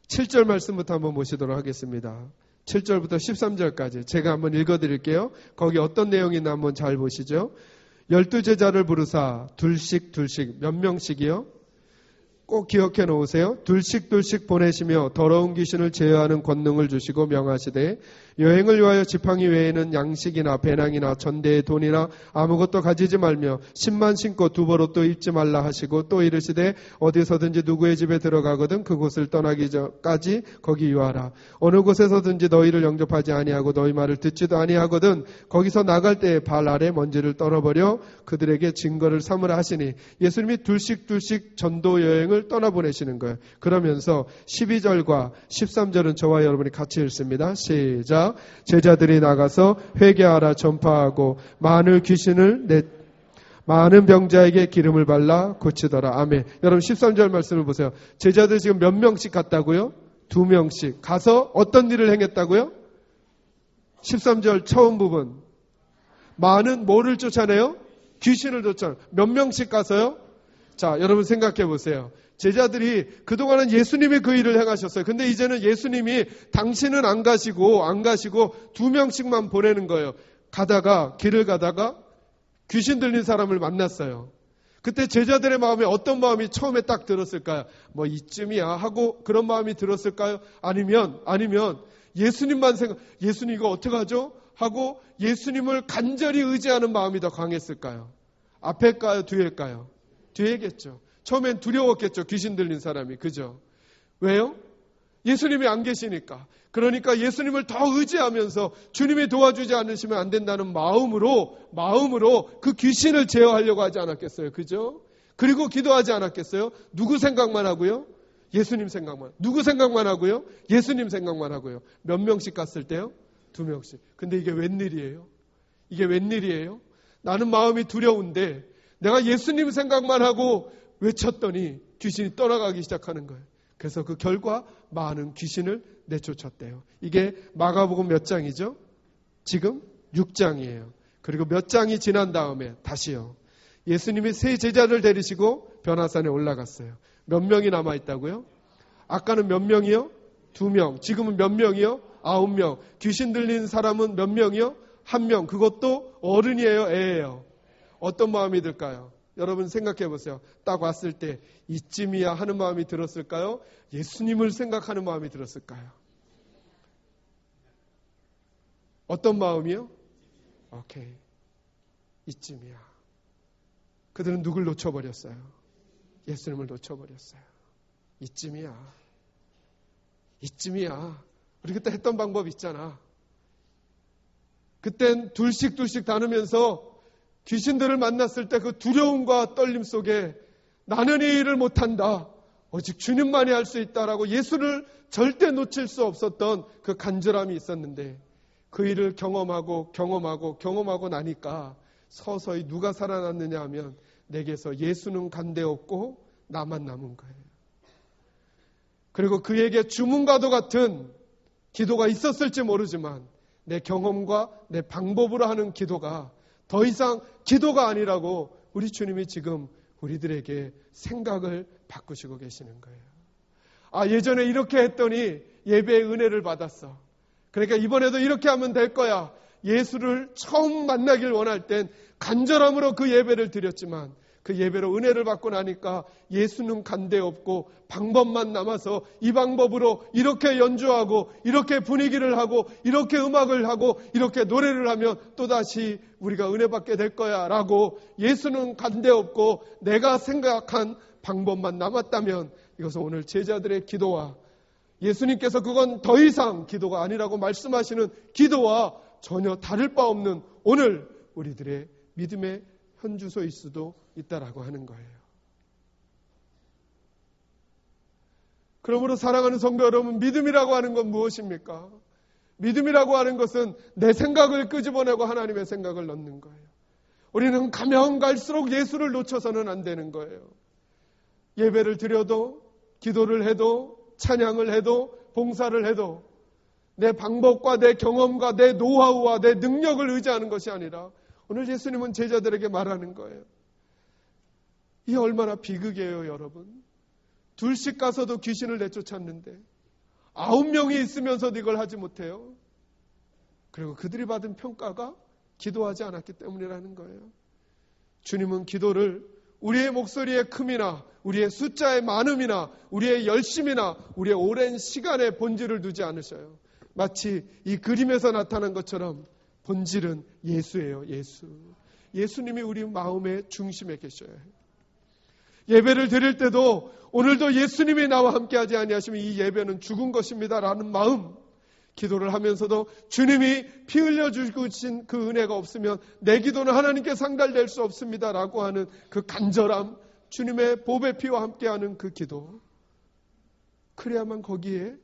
7절 말씀부터 한번 보시도록 하겠습니다. 7절부터 13절까지 제가 한번 읽어드릴게요. 거기 어떤 내용이 있나 한번 잘 보시죠. 12제자를 부르사 둘씩 몇 명씩이요? 꼭 기억해 놓으세요. 둘씩 보내시며 더러운 귀신을 제어하는 권능을 주시고 명하시되 여행을 위하여 지팡이 외에는 양식이나 배낭이나 전대의 돈이나 아무것도 가지지 말며 신만 신고 두벌옷도 입지 말라 하시고 또 이르시되 어디서든지 누구의 집에 들어가거든 그곳을 떠나기 전까지 거기 유하라. 어느 곳에서든지 너희를 영접하지 아니하고 너희 말을 듣지도 아니하거든 거기서 나갈 때에 발 아래 먼지를 떨어버려 그들에게 증거를 삼으라 하시니 예수님이 둘씩 전도 여행을 떠나보내시는 거예요. 그러면서 12절과 13절은 저와 여러분이 같이 읽습니다. 시작. 제자들이 나가서 회개하라 전파하고 많은 병자에게 기름을 발라 고치더라. 아멘. 여러분 13절 말씀을 보세요. 제자들 지금 몇 명씩 갔다고요? 2명씩. 가서 어떤 일을 행했다고요? 13절 처음 부분. 많은 뭐를 쫓아내요? 귀신을 쫓아내요. 몇 명씩 가서요? 자, 여러분 생각해 보세요. 제자들이 그동안은 예수님이 그 일을 행하셨어요. 근데 이제는 예수님이 당신은 안 가시고 2명씩만 보내는 거예요. 길을 가다가 귀신 들린 사람을 만났어요. 그때 제자들의 마음에 어떤 마음이 처음에 딱 들었을까요? 뭐 이쯤이야 하고 그런 마음이 들었을까요? 아니면 예수님만 예수님 이거 어떡하죠? 하고 예수님을 간절히 의지하는 마음이 더 강했을까요? 앞일까요? 뒤일까요? 뒤에겠죠. 처음엔 두려웠겠죠. 귀신 들린 사람이. 그죠? 왜요? 예수님이 안 계시니까. 그러니까 예수님을 더 의지하면서 주님이 도와주지 않으시면 안 된다는 마음으로 그 귀신을 제어하려고 하지 않았겠어요. 그죠? 그리고 기도하지 않았겠어요? 누구 생각만 하고요? 예수님 생각만. 누구 생각만 하고요? 예수님 생각만 하고요. 몇 명씩 갔을 때요? 2명씩. 근데 이게 웬일이에요? 나는 마음이 두려운데 내가 예수님 생각만 하고 외쳤더니 귀신이 떠나가기 시작하는 거예요. 그래서 그 결과 많은 귀신을 내쫓았대요. 이게 마가복음 몇 장이죠? 지금 6장이에요. 그리고 몇 장이 지난 다음에 다시요. 예수님이 세 제자를 데리시고 변화산에 올라갔어요. 몇 명이 남아있다고요? 아까는 몇 명이요? 2명. 지금은 몇 명이요? 9명. 귀신 들린 사람은 몇 명이요? 1명. 그것도 어른이에요? 애예요? 어떤 마음이 들까요? 여러분 생각해 보세요. 딱 왔을 때 이쯤이야 하는 마음이 들었을까요? 예수님을 생각하는 마음이 들었을까요? 어떤 마음이요? 오케이. 이쯤이야. 그들은 누굴 놓쳐버렸어요? 예수님을 놓쳐버렸어요. 이쯤이야. 우리 그때 했던 방법 있잖아. 그땐 둘씩 다니면서 귀신들을 만났을 때 그 두려움과 떨림 속에 나는 이 일을 못한다. 오직 주님만이 할 수 있다라고 예수를 절대 놓칠 수 없었던 그 간절함이 있었는데 그 일을 경험하고 나니까 서서히 누가 살아났느냐 하면 내게서 예수는 간데없고 나만 남은 거예요. 그리고 그에게 주문과도 같은 기도가 있었을지 모르지만 내 경험과 내 방법으로 하는 기도가 더 이상 기도가 아니라고 우리 주님이 지금 우리들에게 생각을 바꾸시고 계시는 거예요. 예전에 이렇게 했더니 예배의 은혜를 받았어. 그러니까 이번에도 이렇게 하면 될 거야. 예수를 처음 만나길 원할 땐 간절함으로 그 예배를 드렸지만 그 예배로 은혜를 받고 나니까 예수는 간데없고 방법만 남아서 이 방법으로 이렇게 연주하고 이렇게 분위기를 하고 이렇게 음악을 하고 이렇게 노래를 하면 또다시 우리가 은혜 받게 될 거야 라고 예수는 간데없고 내가 생각한 방법만 남았다면 이것은 오늘 제자들의 기도와 예수님께서 그건 더 이상 기도가 아니라고 말씀하시는 기도와 전혀 다를 바 없는 오늘 우리들의 믿음의 현주소일 수도 있다라고 하는 거예요. 그러므로 사랑하는 성도 여러분, 믿음이라고 하는 건 무엇입니까? 믿음이라고 하는 것은 내 생각을 끄집어내고 하나님의 생각을 넣는 거예요. 우리는 가면 갈수록 예수를 놓쳐서는 안 되는 거예요. 예배를 드려도 기도를 해도 찬양을 해도 봉사를 해도 내 방법과 내 경험과 내 노하우와 내 능력을 의지하는 것이 아니라 오늘 예수님은 제자들에게 말하는 거예요. 이 얼마나 비극이에요, 여러분. 둘씩 가서도 귀신을 내쫓았는데 9명이 있으면서도 이걸 하지 못해요. 그리고 그들이 받은 평가가 기도하지 않았기 때문이라는 거예요. 주님은 기도를 우리의 목소리의 큼이나 우리의 숫자의 많음이나 우리의 열심이나 우리의 오랜 시간의 본질을 두지 않으셔요. 마치 이 그림에서 나타난 것처럼 본질은 예수예요. 예수님이 우리 마음의 중심에 계셔요. 예배를 드릴 때도 오늘도 예수님이 나와 함께하지 아니하시면 이 예배는 죽은 것입니다라는 마음, 기도를 하면서도 주님이 피 흘려주고 계신 그 은혜가 없으면 내 기도는 하나님께 상달될 수 없습니다라고 하는 그 간절함, 주님의 보배 피와 함께하는 그 기도, 그래야만 거기에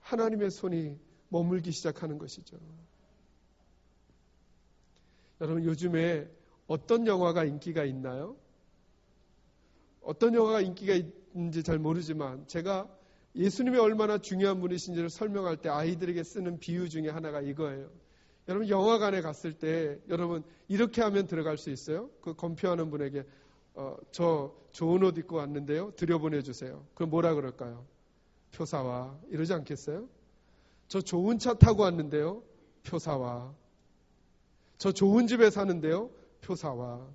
하나님의 손이 머물기 시작하는 것이죠. 여러분, 요즘에 어떤 영화가 인기가 있나요? 어떤 영화가 인기가 있는지 잘 모르지만 제가 예수님이 얼마나 중요한 분이신지를 설명할 때 아이들에게 쓰는 비유 중에 하나가 이거예요. 여러분, 영화관에 갔을 때 여러분 이렇게 하면 들어갈 수 있어요? 그 검표하는 분에게 저 좋은 옷 입고 왔는데요, 들여보내주세요. 그럼 뭐라 그럴까요? 표사와. 이러지 않겠어요? 저 좋은 차 타고 왔는데요, 표사와. 저 좋은 집에 사는데요, 표사와.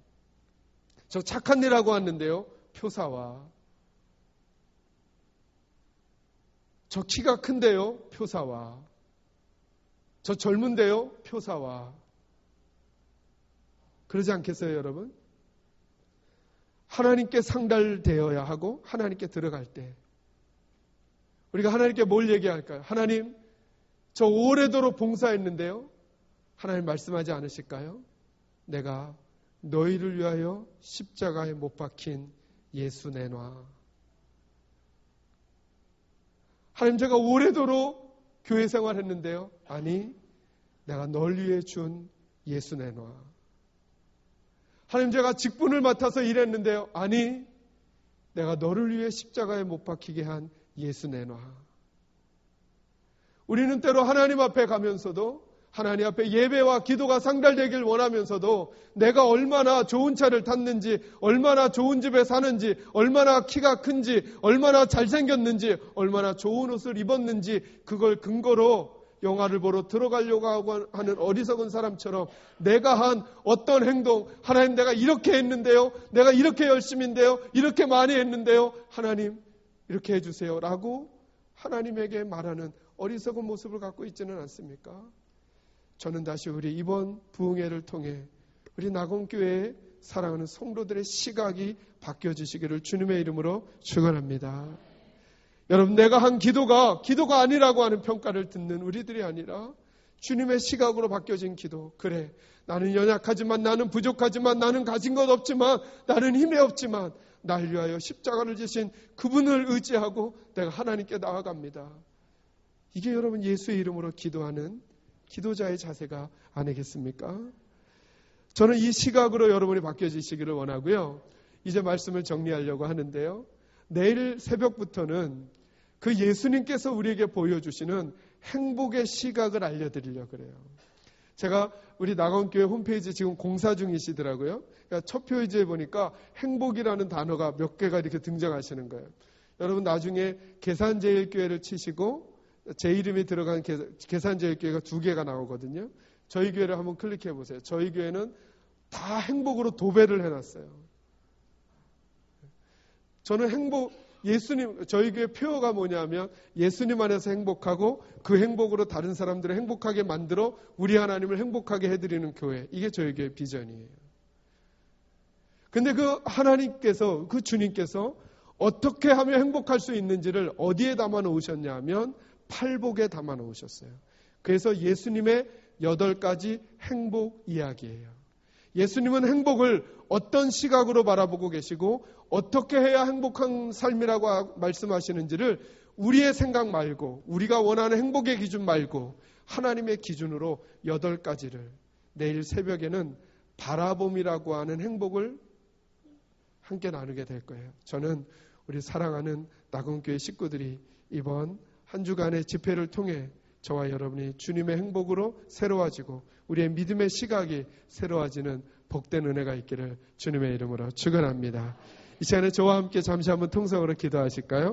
저 착한 일 하고 왔는데요, 표사와. 저 키가 큰데요, 표사와. 저 젊은데요, 표사와. 그러지 않겠어요, 여러분? 하나님께 상달되어야 하고 하나님께 들어갈 때 우리가 하나님께 뭘 얘기할까요? 하나님, 저 오래도록 봉사했는데요, 하나님 말씀하지 않으실까요? 내가 너희를 위하여 십자가에 못 박힌 예수 내놔. 하나님, 제가 오래도록 교회 생활했는데요, 아니, 내가 널 위해 준 예수 내놔. 하나님, 제가 직분을 맡아서 일했는데요, 아니, 내가 너를 위해 십자가에 못 박히게 한 예수 내놔. 우리는 때로 하나님 앞에 가면서도 하나님 앞에 예배와 기도가 상달되길 원하면서도 내가 얼마나 좋은 차를 탔는지, 얼마나 좋은 집에 사는지, 얼마나 키가 큰지, 얼마나 잘생겼는지, 얼마나 좋은 옷을 입었는지 그걸 근거로 영화를 보러 들어가려고 하는 어리석은 사람처럼 내가 한 어떤 행동, 하나님 내가 이렇게 했는데요, 내가 이렇게 열심인데요, 이렇게 많이 했는데요, 하나님 이렇게 해주세요 라고 하나님에게 말하는 어리석은 모습을 갖고 있지는 않습니까? 저는 다시 우리 이번 부흥회를 통해 우리 낙원교회의 사랑하는 성도들의 시각이 바뀌어지시기를 주님의 이름으로 축원합니다. 여러분, 내가 한 기도가 아니라고 하는 평가를 듣는 우리들이 아니라 주님의 시각으로 바뀌어진 기도. 그래, 나는 연약하지만, 나는 부족하지만, 나는 가진 것 없지만, 나는 힘이 없지만 날 위하여 십자가를 지신 그분을 의지하고 내가 하나님께 나아갑니다. 이게 여러분 예수의 이름으로 기도하는 기도자의 자세가 아니겠습니까? 저는 이 시각으로 여러분이 바뀌어지시기를 원하고요. 이제 말씀을 정리하려고 하는데요. 내일 새벽부터는 그 예수님께서 우리에게 보여주시는 행복의 시각을 알려드리려고 그래요. 제가 우리 낙원교회 홈페이지 지금 공사 중이시더라고요. 그러니까 첫 페이지에 보니까 행복이라는 단어가 몇 개가 이렇게 등장하시는 거예요. 여러분, 나중에 계산제일교회를 치시고 제 이름이 들어간 계산제일교회가 2개가 나오거든요. 저희 교회를 한번 클릭해 보세요. 저희 교회는 다 행복으로 도배를 해놨어요. 저는 저희 교회 표어가 뭐냐면 예수님 안에서 행복하고 그 행복으로 다른 사람들을 행복하게 만들어 우리 하나님을 행복하게 해드리는 교회. 이게 저희 교회 비전이에요. 근데 그 하나님께서, 그 주님께서 어떻게 하면 행복할 수 있는지를 어디에 담아 놓으셨냐 하면 팔복에 담아 놓으셨어요. 그래서 예수님의 8가지 행복 이야기예요. 예수님은 행복을 어떤 시각으로 바라보고 계시고 어떻게 해야 행복한 삶이라고 말씀하시는지를 우리의 생각 말고, 우리가 원하는 행복의 기준 말고 하나님의 기준으로 8가지를 내일 새벽에는 바라봄이라고 하는 행복을 함께 나누게 될 거예요. 저는 우리 사랑하는 낙원교회 식구들이 이번 한 주간의 집회를 통해 저와 여러분이 주님의 행복으로 새로워지고 우리의 믿음의 시각이 새로워지는 복된 은혜가 있기를 주님의 이름으로 축원합니다. 이 시간에 저와 함께 잠시 한번 통성으로 기도하실까요?